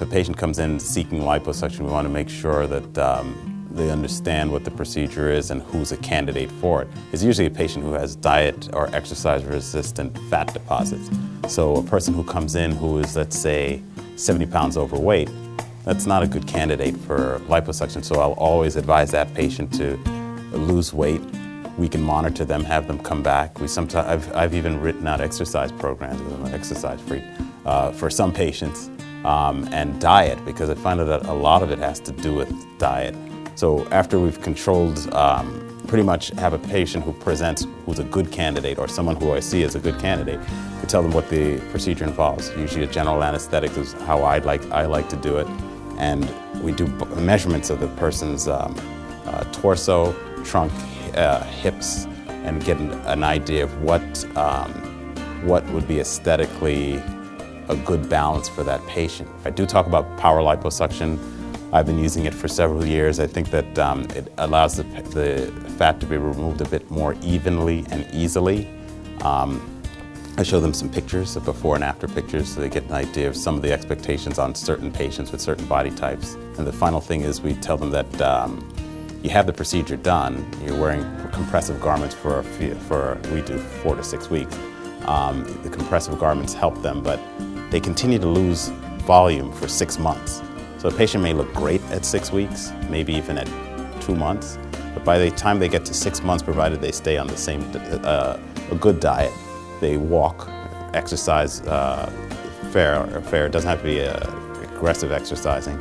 if a patient comes in seeking liposuction, we want to make sure that they understand what the procedure is and who's a candidate for it. It's usually a patient who has diet or exercise-resistant fat deposits. So a person who comes in who is, let's say, 70 pounds overweight, that's not a good candidate for liposuction. So I'll always advise that patient to lose weight. We can monitor them, have them come back. I've even written out exercise programs because I'm an exercise freak for some patients, and diet, because I find that a lot of it has to do with diet. So after we've controlled, pretty much have a patient who presents who's a good candidate or someone who I see as a good candidate, we tell them what the procedure involves. Usually a general anesthetic is how I like to do it. And we do measurements of the person's torso, trunk, hips, and get an idea of what would be aesthetically a good balance for that patient. I do talk about power liposuction. I've been using it for several years. I think that it allows the fat to be removed a bit more evenly and easily. I show them some pictures, of before and after pictures, so they get an idea of some of the expectations on certain patients with certain body types. And the final thing is we tell them that you have the procedure done, you're wearing compressive garments we do 4 to 6 weeks. The compressive garments help them, but they continue to lose volume for 6 months. So a patient may look great at 6 weeks, maybe even at 2 months, but by the time they get to 6 months, provided they stay on the same, a good diet, they walk, exercise fair, it doesn't have to be aggressive exercising,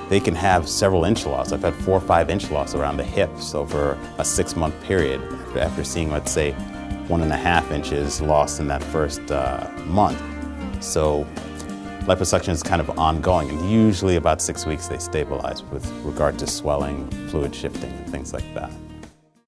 they can have several inch loss. I've had 4 or 5 inch loss around the hips over a 6-month period after seeing, let's say, 1.5 inches lost in that first month. So liposuction is kind of ongoing, and usually about 6 weeks they stabilize with regard to swelling, fluid shifting, and things like that.